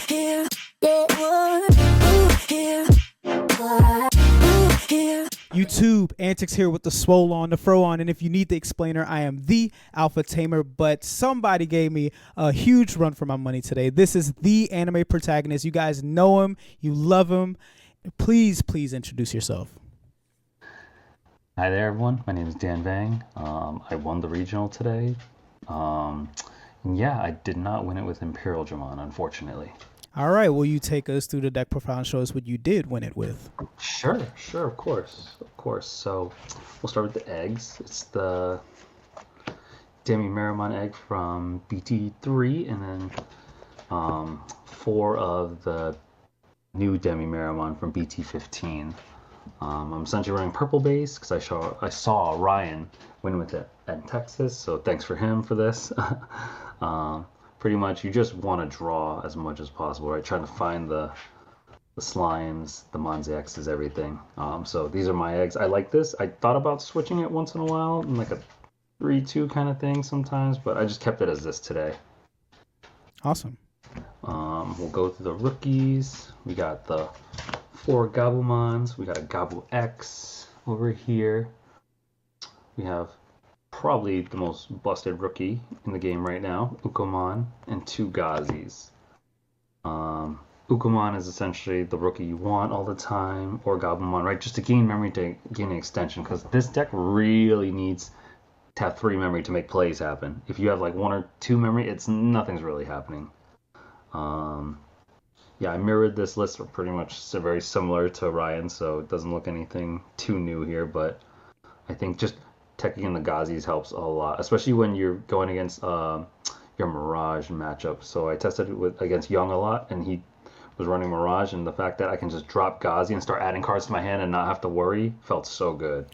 here, yeah, ooh, here, ooh, here. YouTube, Antics here with the swole on, the fro on, and if you need the explainer, I am the Alpha Tamer, but somebody gave me a huge run for my money today. This is the anime protagonist. You guys know him, you love him. Please introduce yourself. Hi there, everyone. My name is Dan Vang. I won the regional today. Yeah, I did not win it with Imperial Dramon, unfortunately. All right, will you take us through the deck profile and show us what you did win it with? Sure, of course. So we'll start with the eggs. It's the Numemon egg from BT3, and then 4 of the new Numemon from BT15. I'm essentially running purple base because I saw Ryan win with it at Texas, so thanks for him for this. Pretty much you just want to draw as much as possible, right? Trying to find the slimes, the Monzaxes, everything. So these are my eggs. I like this. I thought about switching it once in a while in like a 3-2 kind of thing sometimes, but I just kept it as this today. Awesome. We'll go through the rookies. We got the 4 Gabumons. We got a Gabu X over here. We have probably the most busted rookie in the game right now, Ukomon, and 2 Gazis. Ukomon is essentially the rookie you want all the time, or Gabumon, right? Just to gain memory, to gain an extension, because this deck really needs to have 3 memory to make plays happen. If you have like 1 or 2 memory, nothing's really happening. Yeah, I mirrored this list pretty much very similar to Ryan, so it doesn't look anything too new here, but I think just teching in the Gazis helps a lot, especially when you're going against your Mirage matchup. So I tested it against Young a lot, and he was running Mirage, and the fact that I can just drop Gazi and start adding cards to my hand and not have to worry felt so good.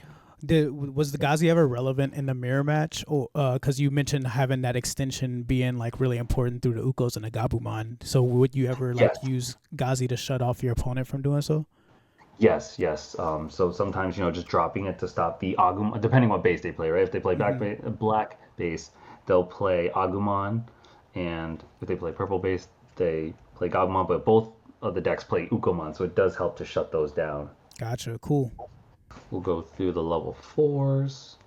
Was the Gazi ever relevant in the mirror match? Or because you mentioned having that extension being like really important through the Ukos and the Gabumon. So would you ever use Gazi to shut off your opponent from doing so? Yes. So sometimes, just dropping it to stop the Agumon, depending what base they play, right? If they play black base, they'll play Agumon, and if they play purple base, they play Gabumon, but both of the decks play Ukomon, so it does help to shut those down. Gotcha, cool. We'll go through the level 4s.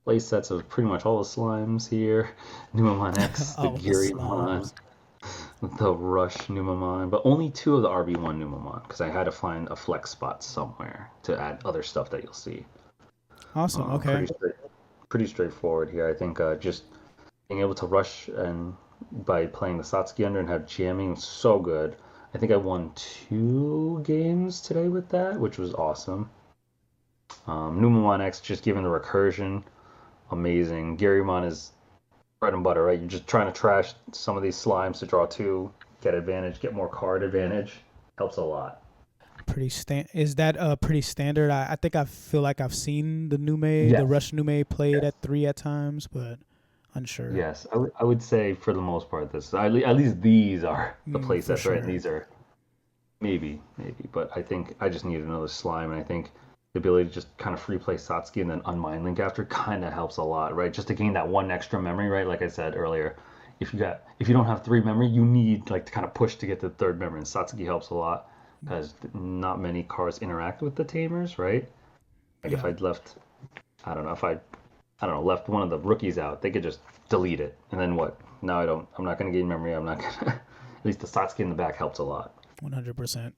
Play sets of pretty much all the slimes here. Numemon X, the Girimon, the Rush Numemon, but only 2 of the RB1 Numemon because I had to find a flex spot somewhere to add other stuff that you'll see. Awesome. Okay. Pretty straightforward here. I think just being able to rush and by playing the Satsuki under and have jamming was so good. I think I won 2 games today with that, which was awesome. Numemon X, just given the recursion, amazing. Girimon is bread and butter, right? You're just trying to trash some of these slimes to draw 2, get advantage, get more card advantage. Helps a lot. Is that pretty standard? I think I feel like I've seen the the Rush Nume played at 3 at times, but unsure. Yes, I would say for the most part, at least these are the play sets, right? And these are maybe, but I think I just need another slime, and I think the ability to just kind of free play Satsuki and then unmind link after kind of helps a lot, right? Just to gain that 1 extra memory, right? Like I said earlier, if you don't have 3 memory, you need to kind of push to get the 3rd memory, and Satsuki helps a lot because not many cards interact with the Tamers, right? If I'd left, left one of the rookies out, they could just delete it, and then what? Now I'm not going to gain memory. I'm not going to. At least the Satsuki in the back helps a lot. 100%.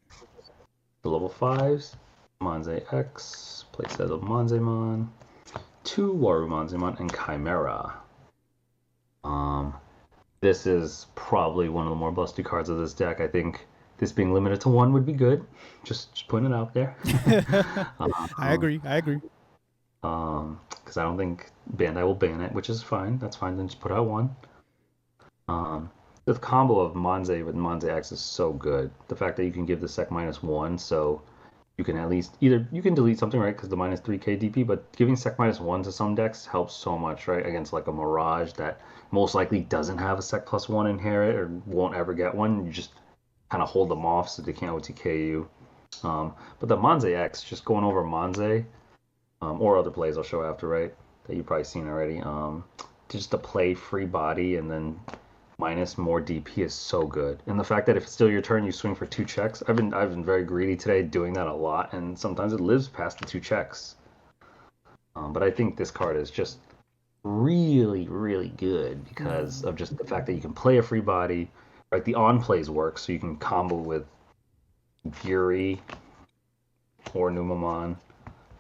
The level 5s. Monze X, playset of Monzemon, 2 Waru Monzemon, and Chimera. This is probably one of the more busted cards of this deck. I think this being limited to 1 would be good. Just putting it out there. I agree. Because I don't think Bandai will ban it, which is fine. That's fine. Then just put out 1. The combo of Monze with Monze X is so good. The fact that you can give the sec -1, so you can at least you can delete something, right? Because the -3k DP, but giving sec -1 to some decks helps so much, right? Against like a Mirage that most likely doesn't have a sec +1 inherit or won't ever get one. You just kind of hold them off so they can't OTK you. But the Monze X, just going over Monze, or other plays I'll show after, right? That you've probably seen already. Just to play free body and then minus more DP is so good. And the fact that if it's still your turn, you swing for 2 checks. I've been very greedy today, doing that a lot, and sometimes it lives past the 2 checks. But I think this card is just really, really good because of just the fact that you can play a free body. Right, the on plays work, so you can combo with Yuri or Numemon.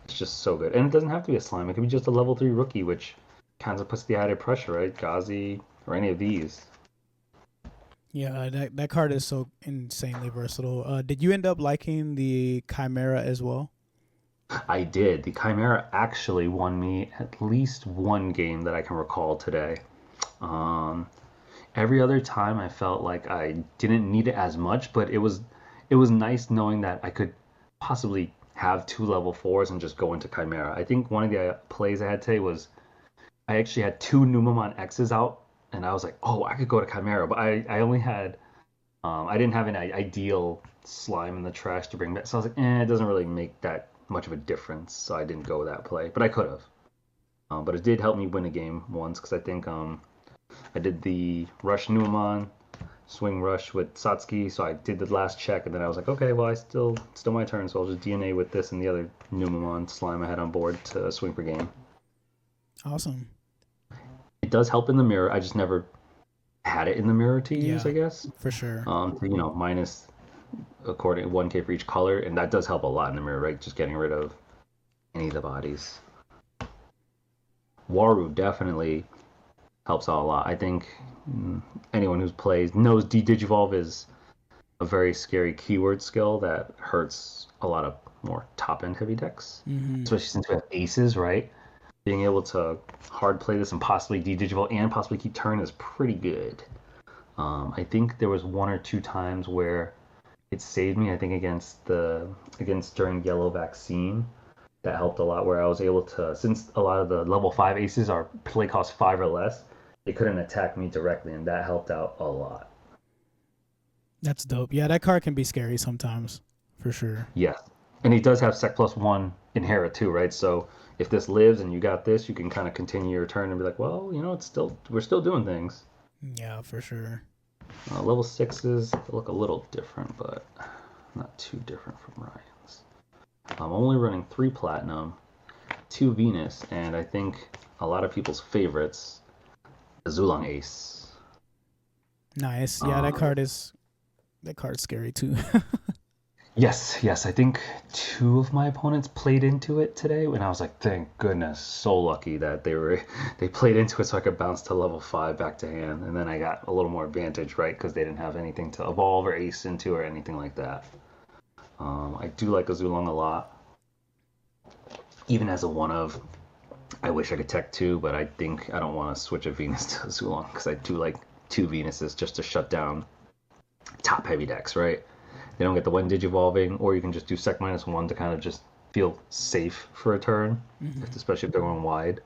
It's just so good. And it doesn't have to be a slime. It could be just a level 3 rookie, which kind of puts the added pressure, right? Gazi or any of these. Yeah, that card is so insanely versatile. Did you end up liking the Chimera as well? I did. The Chimera actually won me at least one game that I can recall today. Every other time I felt like I didn't need it as much, but it was nice knowing that I could possibly have 2 level 4s and just go into Chimera. I think one of the plays I had today was I actually had 2 Numemon X's out, and I was like, oh, I could go to Chimera, but I only had I didn't have an ideal slime in the trash to bring back, so I was like, it doesn't really make that much of a difference, so I didn't go that play, but I could have. But it did help me win a game once because I think I did the Rush Numemon, swing Rush with Satsuki, so I did the last check, and then I was like, okay, well, still my turn, so I'll just DNA with this and the other Numemon slime I had on board to swing for game. Awesome. It does help in the mirror. I just never had it in the mirror to use, I guess. For sure. Minus according 1K for each color, and that does help a lot in the mirror, right? Just getting rid of any of the bodies. Waru definitely helps out a lot. I think anyone who plays knows Digivolve is a very scary keyword skill that hurts a lot of more top-end heavy decks, especially since we have aces, right? Being able to hard play this and possibly Digivolve and possibly keep turn is pretty good. I think there was 1 or 2 times where it saved me. I think against during Yellow Vaccine, that helped a lot. Where I was able to, since a lot of the level 5 aces are play cost 5 or less, they couldn't attack me directly, and that helped out a lot. That's dope. Yeah, that card can be scary sometimes, for sure. Yeah, and he does have Sec +1 inherit too, right? So if this lives and you got this, you can kind of continue your turn and be like, well, we're still doing things. Yeah, for sure. Level 6s look a little different, but not too different from Ryan's. I'm only running 3 Platinum, 2 Venus, and I think a lot of people's favorites, Zulong Ace. Nice. Yeah, that card's scary too. Yes. I think 2 of my opponents played into it today, and I was like, thank goodness, so lucky that they played into it so I could bounce to level 5 back to hand, and then I got a little more advantage, right? Because they didn't have anything to evolve or ace into or anything like that. I do like Azulong a lot. Even as a 1-of, I wish I could tech 2, but I think I don't want to switch a Venus to Azulong because I do like 2 Venuses just to shut down top heavy decks, right? They don't get the 1 Digivolving, or you can just do Sec -1 to kind of just feel safe for a turn, especially if they're going wide.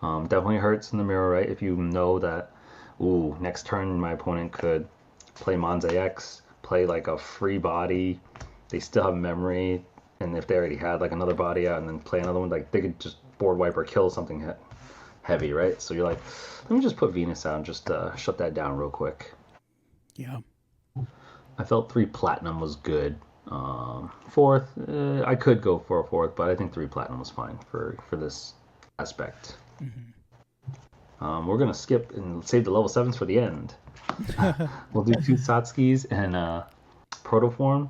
Definitely hurts in the mirror, right? If you know that, next turn my opponent could play Monze X, play like a free body, they still have memory, and if they already had like another body out and then play another one, like they could just board wipe or kill something heavy, right? So you're like, let me just put Venus out and just shut that down real quick. Yeah. I felt 3 Platinum was good. 4th, I could go for a 4th, but I think 3 Platinum was fine for this aspect. We're going to skip and save the level 7s for the end. We'll do 2 Satskis and Protoform.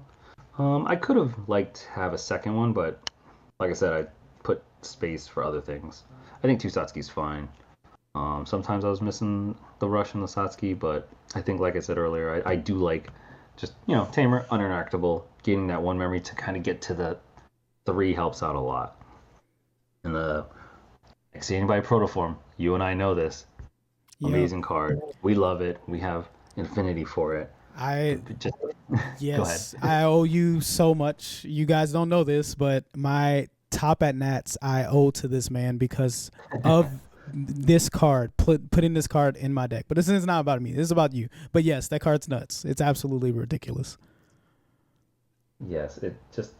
I could have liked to have a second one, but like I said, I put space for other things. I think 2 Satsuki's fine. Sometimes I was missing the Rush and the Satsuki, but I think, like I said earlier, I do like just, Tamer, uninteractable, gaining that 1 memory to kind of get to the 3 helps out a lot. And the Xanobite Protoform, you and I know this. Amazing card. We love it. We have infinity for it. Yes, I owe you so much. You guys don't know this, but my top at Nats I owe to this man because of this card, putting this card in my deck. But this is not about me. This is about you. But yes, that card's nuts. It's absolutely ridiculous. Yes, it just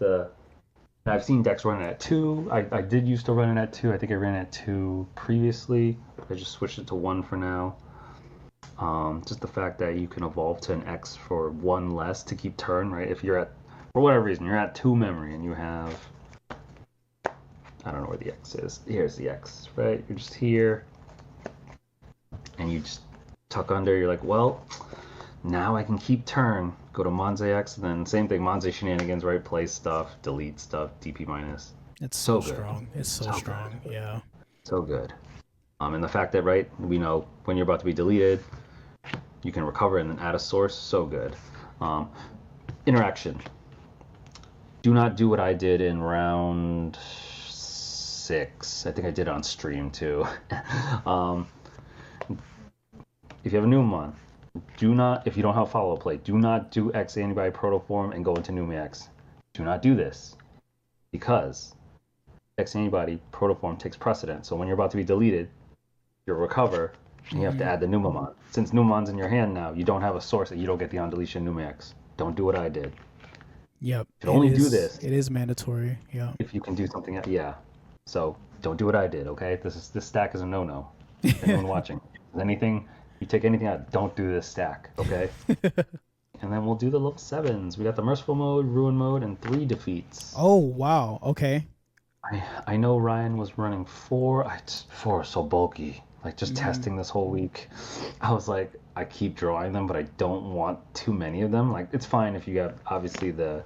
I've seen decks running at 2. I did used to run it at 2. I think I ran it at 2 previously. I just switched it to 1 for now. Just the fact that you can evolve to an X for one less to keep turn, right? If you're at, for whatever reason, you're at 2 memory and you have, I don't know where the X is. Here's the X, right? You're just here and you just tuck under. You're like, well, now I can keep turn. Go to Monze X, and then same thing, Monze Shenanigans, right? Play stuff, delete stuff, DP minus. It's So so good. strong. It's so strong. Good. Yeah. So good. And the fact that, right, we know when you're about to be deleted, you can recover and then add a source. So good. Interaction. Do not do what I did in round 6. I think I did it on stream too. If you have a Numemon, do not, if you don't have follow play, do not do X antibody protoform and go into Numex. Do not do this because X antibody protoform takes precedence. So when you're about to be deleted, you'll recover and you have to add the Numemon. Since Numemon's in your hand now, you don't have a source and you don't get the on deletion Numex. Don't do what I did. Yep. You can only do this. It is mandatory. Yeah. If you can do something, yeah. So don't do what I did, okay? This stack is a no-no. Anyone watching? Anything, you take anything out, don't do this stack, okay? And then we'll do the level 7s. We got the Merciful mode, Ruin mode, and 3 defeats. Oh, wow. Okay. I know Ryan was running 4. 4 is so bulky. Like, just testing this whole week. I was like, I keep drawing them, but I don't want too many of them. Like, it's fine if you got, obviously, the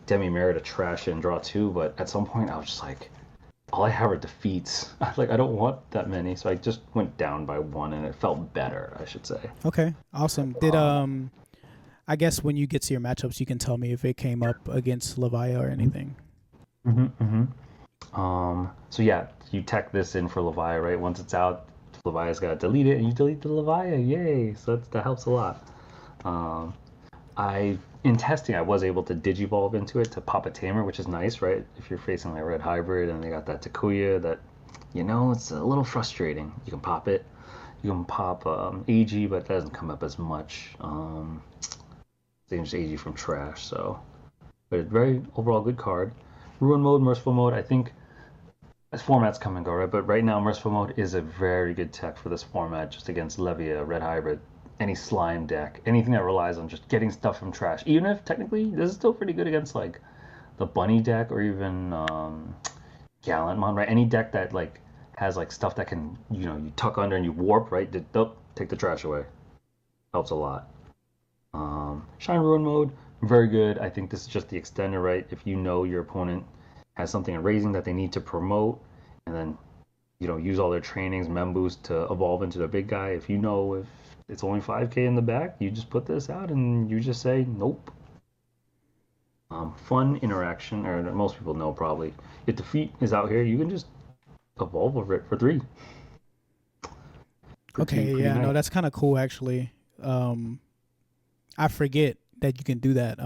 Demi-Mirror to trash and draw 2, but at some point I was just like, all I have are defeats. Like, I don't want that many, so I just went down by 1, and it felt better, I should say. Okay. Awesome. Did, I guess when you get to your matchups, you can tell me if it came up against Levia or anything. So yeah, you tech this in for Levia, right? Once it's out, Levia's got to delete it, and you delete the Levia. Yay! So that helps a lot. In testing, I was able to digivolve into it to pop a Tamer, which is nice, right? If you're facing like Red Hybrid and they got that Takuya, that, you know, it's a little frustrating. You can pop it. You can pop AG, but that doesn't come up as much. They just AG from trash, so. But very overall good card. Ruin mode, Merciful mode, I think as formats come and go, right? But right now, Merciful mode is a very good tech for this format, just against Levia, Red Hybrid, any slime deck, anything that relies on just getting stuff from trash. Even if technically this is still pretty good against like the Bunny deck or even Gallantmon, right? Any deck that like has like stuff that can, you know, you tuck under and you warp, right? Take the trash away. Helps a lot. Shine Ruin mode, very good. I think this is just the extender, right? If you know your opponent has something in raising that they need to promote, and then, you know, use all their trainings, mem boost to evolve into the big guy. If you know if it's only 5k in the back, you just put this out and you just say nope. Fun interaction, or most people know probably. If defeat is out here, you can just evolve over it for 3. Okay, yeah, nice. No, that's kind of cool actually. I forget that you can do that.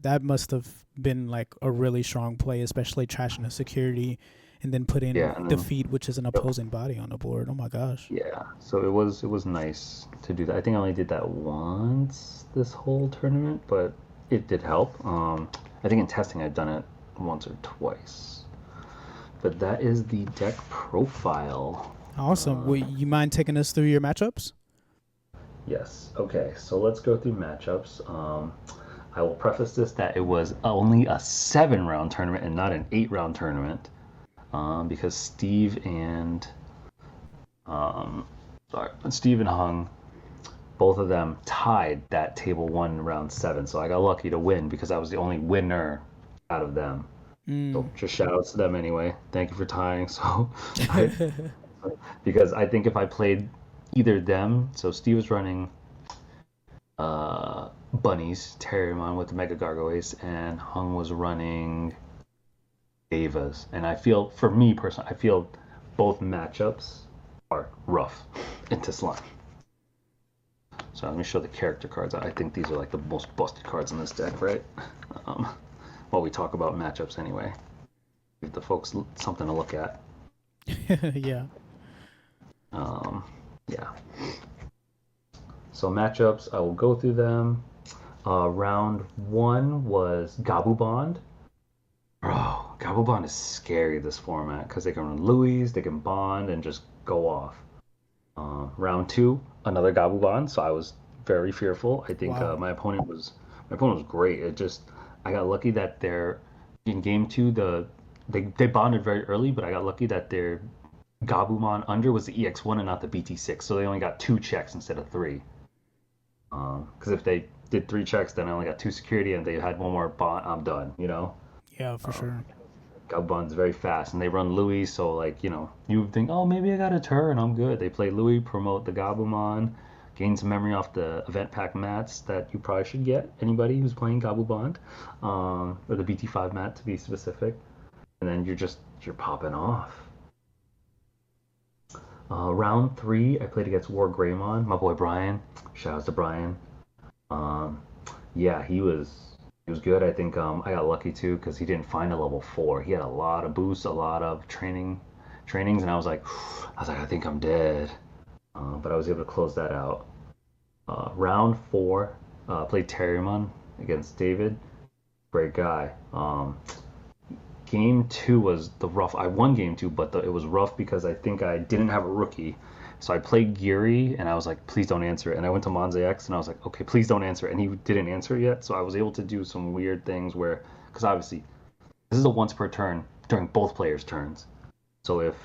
That must have been like a really strong play, especially trashing the security and then put in defeat, which is an opposing body on the board. Oh my gosh. Yeah, so it was nice to do that. I think I only did that once this whole tournament, but it did help. I think in testing I've done it once or twice. But that is the deck profile. Awesome. Would you mind taking us through your matchups? Yes. Okay, so let's go through matchups. I will preface this that it was only a 7-round tournament and not an 8-round tournament, because Steve and Hung, both of them tied that table 1 round 7. So I got lucky to win because I was the only winner out of them. So just shout outs to them anyway. Thank you for tying. So, because I think if I played either them, so Steve was running Bunnies, Terriermon with the Mega Gargoyles, and Hung was running Divas. And I feel, for me personally, I feel both matchups are rough into slime. So let me show the character cards. I think these are like the most busted cards in this deck, right? While we talk about matchups anyway. Give the folks something to look at. Yeah. Yeah. So matchups, I will go through them. Round 1 was Gabu Bond. Bro, Gabu Bond is scary this format because they can run Louis, they can bond and just go off. Round two, another Gabumon, so I was very fearful. I think Wow. my opponent was great. It just I got lucky that they're in game two they bonded very early, but I got lucky that their Gabumon under was the EX1 and not the BT6, so they only got 2 checks instead of 3. Because if they did 3 checks, then I only got 2 security, and they had one more bond, I'm done. You know. Yeah, for sure. Gabum's very fast, and they run Louis, so like you would think, oh, maybe I got a turn, I'm good. They play Louis, promote the Gabumon, gain some memory off the event pack mats that you probably should get. Anybody who's playing Gabumon, or the BT5 mat to be specific, and then you're popping off. Round three, I played against War Greymon, my boy Brian. Shout out to Brian. Um, yeah, he was good. I think I got lucky too because he didn't find a level 4. He had a lot of boosts, a lot of trainings, and I think I'm dead. But I was able to close that out. Round four, played Terriermon against David. Great guy. Game two was the rough. I won game two, but it was rough because I think I didn't have a rookie. So I played Geary, and I was like, please don't answer it. And I went to Monze X, and I was like, okay, please don't answer it. And he didn't answer it yet. So I was able to do some weird things where, because obviously, this is a once per turn during both players' turns. So if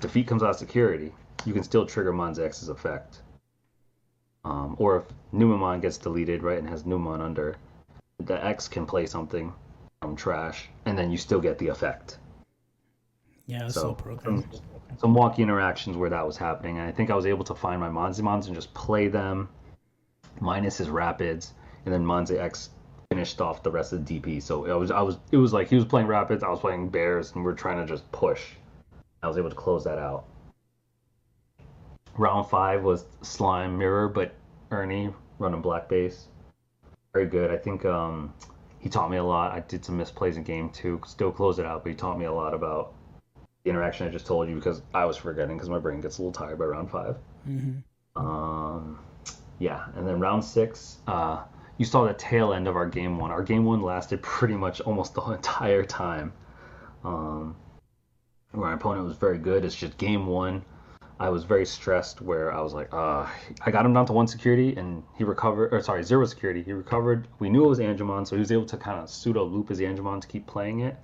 defeat comes out of security, you can still trigger Monze X's effect. Or if Numemon gets deleted, right, and has Numemon under, the X can play something from trash, and then you still get the effect. Yeah, it's so broken. Some wonky interactions where that was happening, and I think I was able to find my Monzemons and just play them, minus his Rapids, and then Monze X finished off the rest of the DP. So it was like he was playing Rapids, I was playing Bears, and we're trying to just push. I was able to close that out. Round five was Slime Mirror, but Ernie running black base. Very good. I think he taught me a lot. I did some misplays in game two, still closed it out, but he taught me a lot about the interaction I just told you because I was forgetting because my brain gets a little tired by round 5. Yeah, and then round 6, you saw the tail end of our game one. Our game one lasted pretty much almost the entire time. Where my opponent was very good. It's just game one, I was very stressed where I was like, I got him down to 1 security and he recovered, or sorry, 0 security. He recovered. We knew it was Angemon, so he was able to kind of pseudo loop his Angemon to keep playing it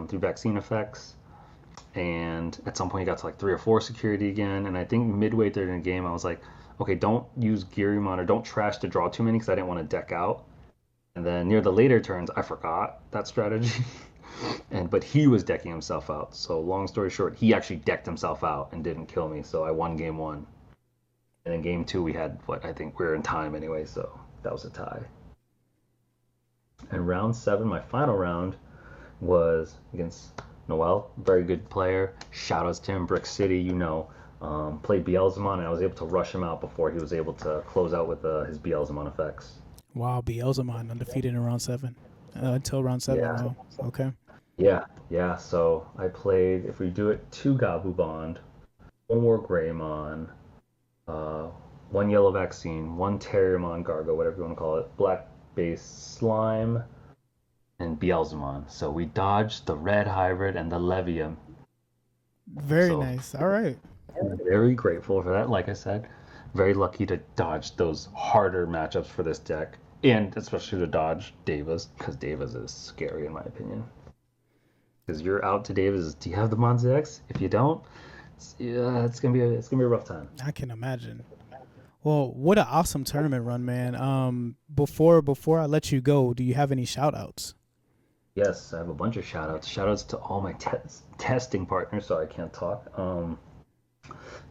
through vaccine effects. And at some point he got to like 3 or 4 security again. And I think midway through the game, I was like, okay, don't use Gearymon or don't trash to draw too many because I didn't want to deck out. And then near the later turns, I forgot that strategy. But he was decking himself out. So long story short, he actually decked himself out and didn't kill me. So I won game 1. And in game 2, we had I think we were in time anyway. So that was a tie. And round 7, my final round, was against Noel, very good player. Shoutouts to him, Brick City, played Beelzemon, and I was able to rush him out before he was able to close out with his Beelzemon effects. Wow, Beelzemon undefeated in round 7. Until round 7. Yeah. Wow. Okay. Yeah. So I played, if we do it, 2 Gabu Bond, 1 War Greymon, 1 Yellow Vaccine, 1 Terriermon Gargo, whatever you want to call it, Black Base Slime, and Beelzemon. So we dodged the Red Hybrid and the Levium. Very nice. All right. Very grateful for that. Like I said, very lucky to dodge those harder matchups for this deck, and especially to dodge Davis, because Davis is scary in my opinion. Because you're out to Davis. Do you have the Monze X? If you don't, it's gonna be a rough time. I can imagine. Well, what an awesome tournament run, man. Before I let you go, do you have any shout outs? Yes, I have a bunch of shout-outs. Shout-outs to all my testing partners. Sorry, I can't talk.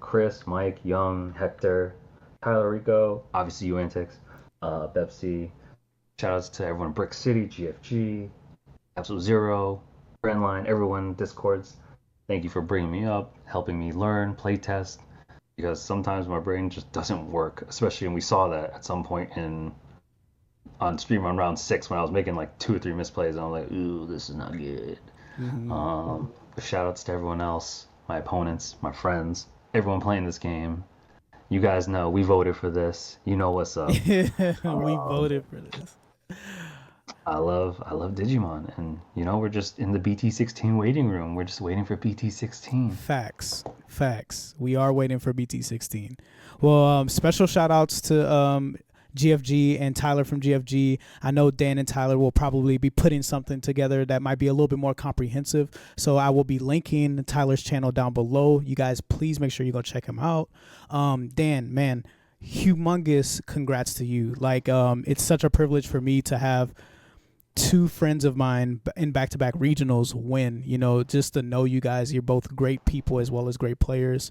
Chris, Mike, Young, Hector, Tyler Rico, obviously UNTX, Bepsi. Shout-outs to everyone in Brick City, GFG, Absolute Zero, Brandline, everyone, Discords. Thank you for bringing me up, helping me learn, play test, because sometimes my brain just doesn't work, especially, and we saw that at some point on stream on round 6 when I was making like 2 or 3 misplays, and I was like, ooh, this is not good. Shout outs to everyone else, my opponents, my friends, everyone playing this game. You guys know we voted for this. You know what's up. We voted for this. I love Digimon, and we're just in the BT16 waiting room. We're just waiting for BT16. Facts. We are waiting for BT16. Well, special shout outs to GFG and Tyler from GFG. I know Dan and Tyler will probably be putting something together that might be a little bit more comprehensive. So I will be linking Tyler's channel down below. You guys, please make sure you go check him out. Dan, man, humongous congrats to you. Like, it's such a privilege for me to have two friends of mine in back-to-back regionals win. Just to know you guys, you're both great people as well as great players.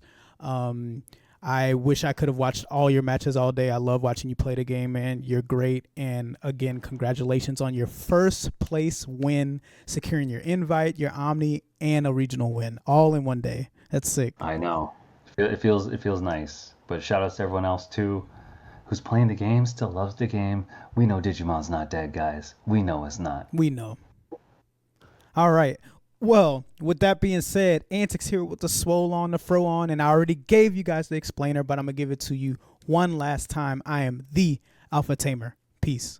I wish I could have watched all your matches all day. I love watching you play the game, man. You're great. And again, congratulations on your first place win, securing your invite, your Omni, and a regional win all in one day. That's sick. I know. It feels nice. But shout outs to everyone else too, who's playing the game, still loves the game. We know Digimon's not dead, guys. We know it's not. We know. All right. Well, with that being said, Antics here with the swole on, the fro on, and I already gave you guys the explainer, but I'm going to give it to you one last time. I am the Alpha Tamer. Peace.